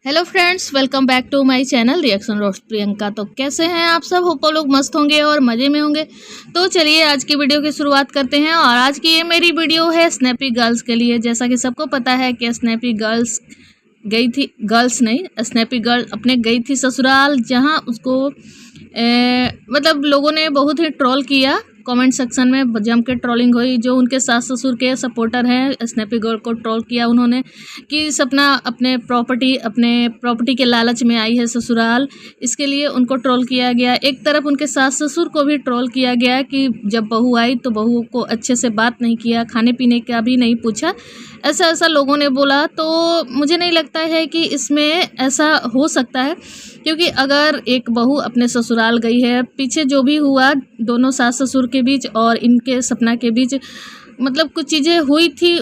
Hello friends, welcome back to my channel reaction roast Priyanka. तो कैसे हैं आप सब? होप लोग मस्त होंगे और मज़े में होंगे। तो चलिए आज की वीडियो की शुरुआत करते हैं। और आज की ये मेरी वीडियो है स्नैपी गर्ल्स के लिए। जैसा कि सबको पता है कि स्नैपी गर्ल्स गई थी, गर्ल्स नहीं, स्नैपी गर्ल अपने गई थी ससुराल, जहां उसको मतलब लोगों ने बहुत ही ट्रोल किया। कमेंट सेक्शन में जम के ट्रोलिंग हुई। जो उनके सास ससुर के सपोर्टर हैं, स्नैपी गर्ल को ट्रोल किया उन्होंने कि सपना अपने प्रॉपर्टी के लालच में आई है ससुराल, इसके लिए उनको ट्रोल किया गया। एक तरफ उनके सास ससुर को भी ट्रोल किया गया कि जब बहू आई तो बहू को अच्छे से बात नहीं किया, खाने पीने का भी नहीं पूछा, ऐसा लोगों ने बोला। तो मुझे नहीं लगता है कि इसमें ऐसा हो सकता है, क्योंकि अगर एक बहू अपने ससुराल गई है, पीछे जो भी हुआ दोनों सास ससुर के बीच और इनके सपना के बीच, मतलब कुछ चीज़ें हुई थी।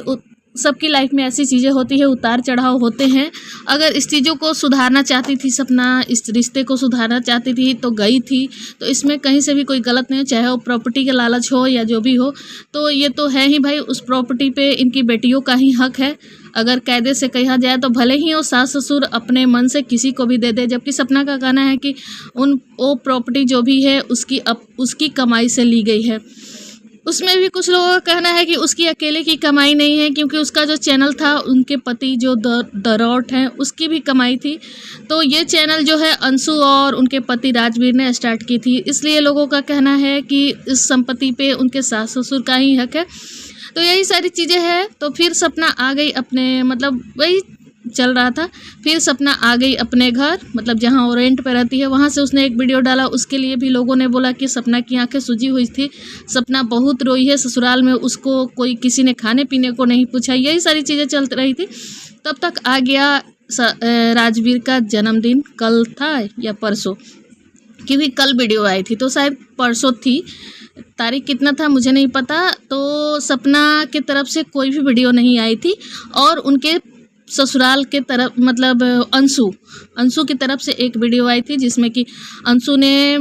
सबकी लाइफ में ऐसी चीज़ें होती है, उतार चढ़ाव होते हैं। अगर इस चीज़ों को सुधारना चाहती थी सपना, इस रिश्ते को सुधारना चाहती थी तो गई थी। तो इसमें कहीं से भी कोई गलत नहीं, चाहे वो प्रॉपर्टी का लालच हो या जो भी हो। तो ये तो है ही भाई, उस प्रॉपर्टी पे इनकी बेटियों का ही हक है। अगर कायदे से कहा जाए तो भले ही वो सास ससुर अपने मन से किसी को भी दे दे, जबकि सपना का कहना है कि वो प्रॉपर्टी जो भी है उसकी कमाई से ली गई है। उसमें भी कुछ लोगों का कहना है कि उसकी अकेले की कमाई नहीं है, क्योंकि उसका जो चैनल था, उनके पति जो दरौट हैं, उसकी भी कमाई थी। तो ये चैनल जो है अंशु और उनके पति राजवीर ने स्टार्ट की थी, इसलिए लोगों का कहना है कि इस संपत्ति पे उनके सास ससुर का ही हक है। तो यही सारी चीज़ें हैं। तो फिर सपना आ गई अपने, मतलब वही चल रहा था। फिर सपना आ गई अपने घर, मतलब जहाँ वो रेंट पे रहती है, वहाँ से उसने एक वीडियो डाला। उसके लिए भी लोगों ने बोला कि सपना की आंखें सूजी हुई थी, सपना बहुत रोई है ससुराल में, उसको किसी ने खाने पीने को नहीं पूछा, यही सारी चीज़ें चल रही थी। तब तक आ गया राजवीर का जन्मदिन। कल था या परसों, क्योंकि कल वीडियो आई थी, तो शायद परसों थी। तारीख कितना था मुझे नहीं पता। तो सपना की तरफ से कोई भी वीडियो नहीं आई थी, और उनके ससुराल के तरफ, मतलब अंशु की तरफ से एक वीडियो आई थी, जिसमें कि अंशु ने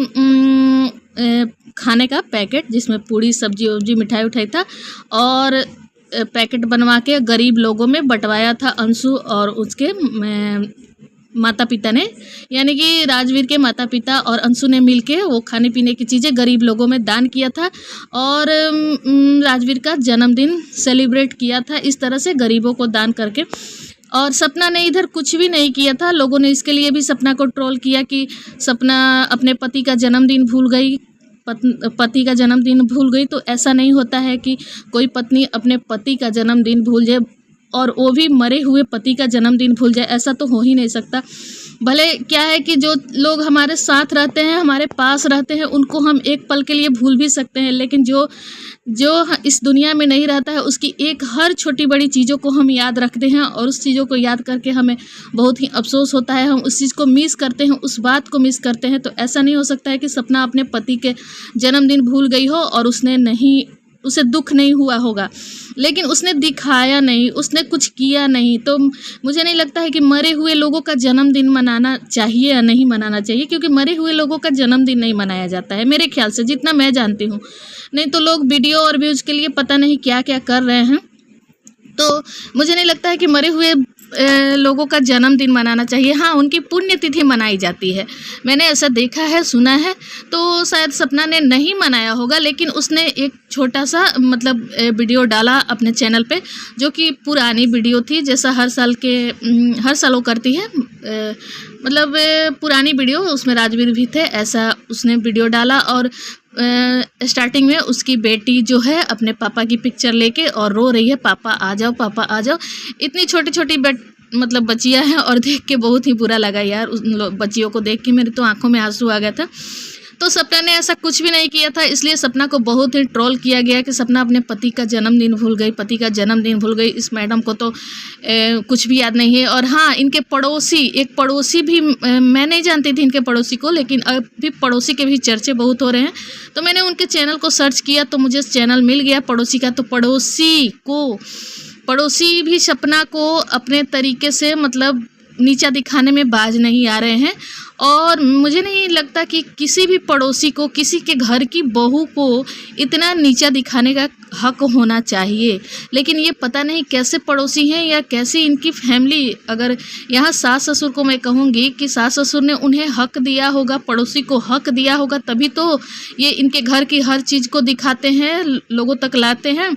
खाने का पैकेट, जिसमें पूड़ी सब्जी वब्जी मिठाई उठाई था, और पैकेट बनवा के गरीब लोगों में बंटवाया था अंशु और उसके माता पिता ने, यानी कि राजवीर के माता पिता और अंशु ने मिलके वो खाने पीने की चीज़ें गरीब लोगों में दान किया था, और राजवीर का जन्मदिन सेलिब्रेट किया था इस तरह से गरीबों को दान करके। और सपना ने इधर कुछ भी नहीं किया था। लोगों ने इसके लिए भी सपना को ट्रोल किया कि सपना अपने पति का जन्मदिन भूल गई, पति का जन्मदिन भूल गई। तो ऐसा नहीं होता है कि कोई पत्नी अपने पति का जन्मदिन भूल जाए, और वो भी मरे हुए पति का जन्मदिन भूल जाए, ऐसा तो हो ही नहीं सकता। भले क्या है कि जो लोग हमारे साथ रहते हैं, हमारे पास रहते हैं, उनको हम एक पल के लिए भूल भी सकते हैं, लेकिन जो इस दुनिया में नहीं रहता है, उसकी एक हर छोटी बड़ी चीज़ों को हम याद रखते हैं, और उस चीज़ों को याद करके हमें बहुत ही अफसोस होता है। हम उस चीज़ को मिस करते हैं, उस बात को मिस करते हैं। तो ऐसा नहीं हो सकता है कि सपना अपने पति के जन्मदिन भूल गई हो और उसे दुख नहीं हुआ होगा, लेकिन उसने दिखाया नहीं, उसने कुछ किया नहीं। तो मुझे नहीं लगता है कि मरे हुए लोगों का जन्मदिन मनाना चाहिए या नहीं मनाना चाहिए, क्योंकि मरे हुए लोगों का जन्मदिन नहीं मनाया जाता है मेरे ख्याल से, जितना मैं जानती हूँ। नहीं तो लोग वीडियो और व्यूज़ के लिए पता नहीं क्या क्या कर रहे हैं। तो मुझे नहीं लगता है कि मरे हुए लोगों का जन्मदिन मनाना चाहिए। हाँ, उनकी पुण्यतिथि मनाई जाती है, मैंने ऐसा देखा है, सुना है। तो शायद सपना ने नहीं मनाया होगा, लेकिन उसने एक छोटा सा मतलब वीडियो डाला अपने चैनल पे, जो कि पुरानी वीडियो थी, जैसा हर साल वो करती है, मतलब पुरानी वीडियो, उसमें राजवीर भी थे, ऐसा उसने वीडियो डाला। और स्टार्टिंग में उसकी बेटी जो है अपने पापा की पिक्चर लेके और रो रही है, पापा आ जाओ, पापा आ जाओ। इतनी छोटी छोटी मतलब बच्चियाँ हैं, और देख के बहुत ही बुरा लगा यार। उन बच्चियों को देख के मेरे तो आंखों में आंसू आ गया था। तो सपना ने ऐसा कुछ भी नहीं किया था, इसलिए सपना को बहुत ही ट्रोल किया गया कि सपना अपने पति का जन्मदिन भूल गई, पति का जन्मदिन भूल गई। इस मैडम को तो कुछ भी याद नहीं है। और हाँ, इनके एक पड़ोसी भी, मैं नहीं जानती थी इनके पड़ोसी को, लेकिन अभी पड़ोसी के भी चर्चे बहुत हो रहे हैं। तो मैंने उनके चैनल को सर्च किया तो मुझे चैनल मिल गया पड़ोसी का। तो पड़ोसी भी सपना को अपने तरीके से मतलब नीचा दिखाने में बाज नहीं आ रहे हैं। और मुझे नहीं लगता कि किसी भी पड़ोसी को, किसी के घर की बहू को इतना नीचा दिखाने का हक होना चाहिए। लेकिन ये पता नहीं कैसे पड़ोसी हैं या कैसी इनकी फैमिली। अगर यहाँ सास ससुर को मैं कहूँगी कि सास ससुर ने उन्हें हक दिया होगा, पड़ोसी को हक दिया होगा, तभी तो ये इनके घर की हर चीज़ को दिखाते हैं, लोगों तक लाते हैं।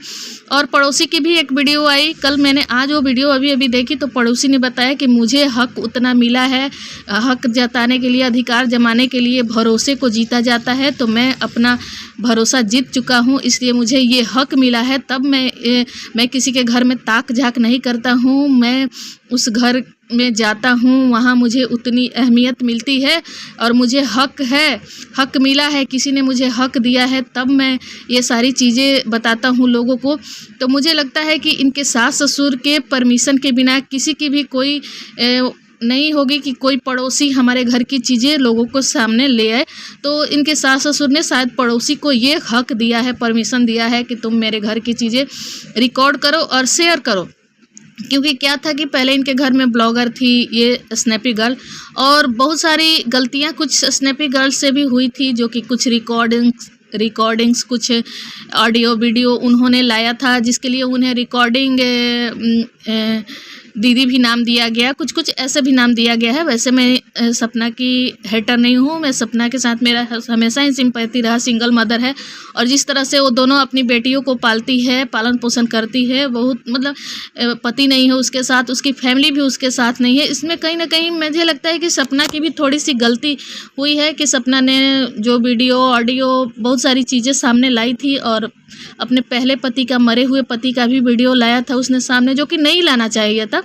और पड़ोसी की भी एक वीडियो आई कल, मैंने आज वो वीडियो अभी देखी, तो पड़ोसी ने बताया कि मुझे हक उतना मिला है, हक जताने के लिए, अधिकार जमाने के लिए भरोसे को जीता जाता है, तो मैं अपना भरोसा जीत चुका हूँ, इसलिए मुझे ये हक मिला है। तब मैं किसी के घर में ताक झाक नहीं करता हूँ, मैं उस घर में जाता हूँ, वहाँ मुझे उतनी अहमियत मिलती है और मुझे हक है, हक मिला है, किसी ने मुझे हक दिया है, तब मैं ये सारी चीज़ें बताता हूँ लोगों को। तो मुझे लगता है कि इनके सास ससुर के परमिशन के बिना किसी की भी कोई नहीं होगी कि कोई पड़ोसी हमारे घर की चीज़ें लोगों को सामने ले आए। तो इनके सास ससुर ने शायद पड़ोसी को ये हक दिया है, परमिशन दिया है कि तुम मेरे घर की चीज़ें रिकॉर्ड करो और शेयर करो। क्योंकि क्या था कि पहले इनके घर में ब्लॉगर थी ये स्नैपी गर्ल, और बहुत सारी गलतियां कुछ स्नैपी गर्ल से भी हुई थी, जो कि कुछ रिकॉर्डिंग्स कुछ ऑडियो वीडियो उन्होंने लाया था, जिसके लिए उन्हें रिकॉर्डिंग दीदी भी नाम दिया गया, कुछ ऐसे भी नाम दिया गया है। वैसे मैं सपना की हेटर नहीं हूँ, मैं सपना के साथ मेरा हमेशा ही सिंपैथी रहा, सिंगल मदर है, और जिस तरह से वो दोनों अपनी बेटियों को पालती है, पालन पोषण करती है, बहुत मतलब पति नहीं है उसके साथ, उसकी फैमिली भी उसके साथ नहीं है, इसमें कहीं ना कहीं मुझे लगता है कि सपना की भी थोड़ी सी गलती हुई है कि सपना ने जो वीडियो ऑडियो बहुत सारी चीज़ें सामने लाई थी, और अपने पहले पति का, मरे हुए पति का भी वीडियो लाया था उसने सामने, जो कि नहीं लाना चाहिए था।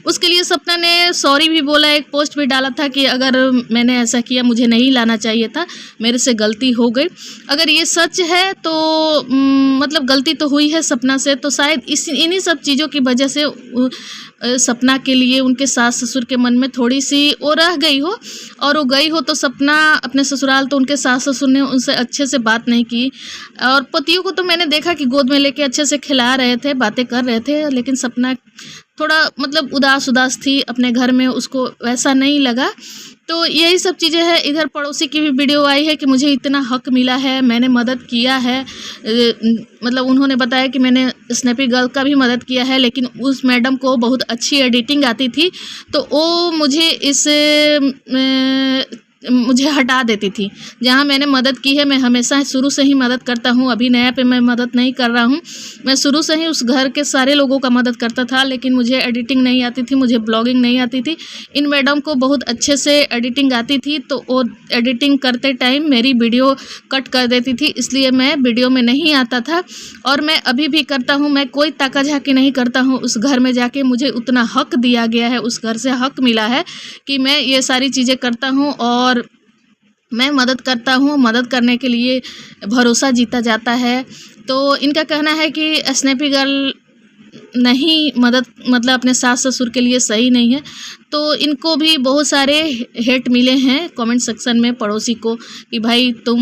उसके लिए सपना ने सॉरी भी बोला, एक पोस्ट भी डाला था कि अगर मैंने ऐसा किया, मुझे नहीं लाना चाहिए था, मेरे से गलती हो गई। अगर ये सच है तो मतलब गलती तो हुई है सपना से, तो शायद इन्हीं सब चीज़ों की वजह से सपना के लिए उनके सास ससुर के मन में थोड़ी सी वो रह गई हो, और वो गई हो तो सपना अपने ससुराल, तो उनके सास ससुर ने उनसे अच्छे से बात नहीं की। और पतियों को तो मैंने देखा कि गोद में लेके अच्छे से खिला रहे थे, बातें कर रहे थे, लेकिन सपना थोड़ा मतलब उदास थी अपने घर में, उसको वैसा नहीं लगा। तो यही सब चीज़ें हैं। इधर पड़ोसी की भी वीडियो आई है कि मुझे इतना हक मिला है, मैंने मदद किया है, मतलब उन्होंने बताया कि मैंने स्नैपी गर्ल का भी मदद किया है, लेकिन उस मैडम को बहुत अच्छी एडिटिंग आती थी, तो वो मुझे हटा देती थी। जहाँ मैंने मदद की है, मैं हमेशा शुरू से ही मदद करता हूँ, अभी नया पे मैं मदद नहीं कर रहा हूँ, मैं शुरू से ही उस घर के सारे लोगों का मदद करता था, लेकिन मुझे एडिटिंग नहीं आती थी, मुझे ब्लॉगिंग नहीं आती थी। इन मैडम को बहुत अच्छे से एडिटिंग आती थी, तो वो एडिटिंग करते टाइम मेरी वीडियो कट कर देती थी, इसलिए मैं वीडियो में नहीं आता था। और मैं अभी भी करता हूँ, मैं कोई ताका झाकी नहीं करता हूँ उस घर में जाके, मुझे उतना हक दिया गया है, उस घर से हक मिला है कि मैं ये सारी चीज़ें करता हूँ और मैं मदद करता हूँ। मदद करने के लिए भरोसा जीता जाता है। तो इनका कहना है कि स्नैपी गर्ल नहीं मदद मतलब अपने सास ससुर के लिए सही नहीं है, तो इनको भी बहुत सारे हेट मिले हैं कमेंट सेक्शन में पड़ोसी को कि भाई तुम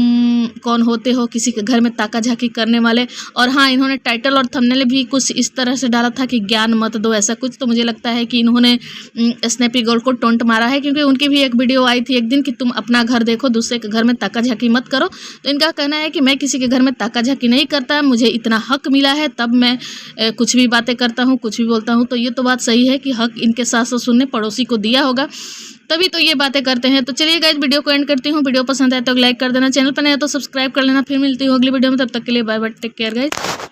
कौन होते हो किसी के घर में ताका झाकी करने वाले। और हाँ, इन्होंने टाइटल और थंबनेल भी कुछ इस तरह से डाला था कि ज्ञान मत दो, ऐसा कुछ। तो मुझे लगता है कि इन्होंने स्नैपी गर्ल को टोंट मारा है, क्योंकि उनकी भी एक वीडियो आई थी एक दिन कि तुम अपना घर देखो, दूसरे के घर में ताका झाकी मत करो। तो इनका कहना है कि मैं किसी के घर में ताका झाकी नहीं करता, मुझे इतना हक मिला है, तब मैं कुछ भी बातें करता हूँ, कुछ भी बोलता हूँ। तो ये तो बात सही है कि हक इनके सास ससुर ने पड़ोसी को दिया होगा, तभी तो ये बातें करते हैं। तो चलिए गाइस, वीडियो को एंड करती हूँ। वीडियो पसंद आए तो लाइक कर देना, चैनल पर नया तो सब्सक्राइब कर लेना। फिर मिलती हूँ अगली वीडियो में, तब तक के लिए bye bye, take care guys.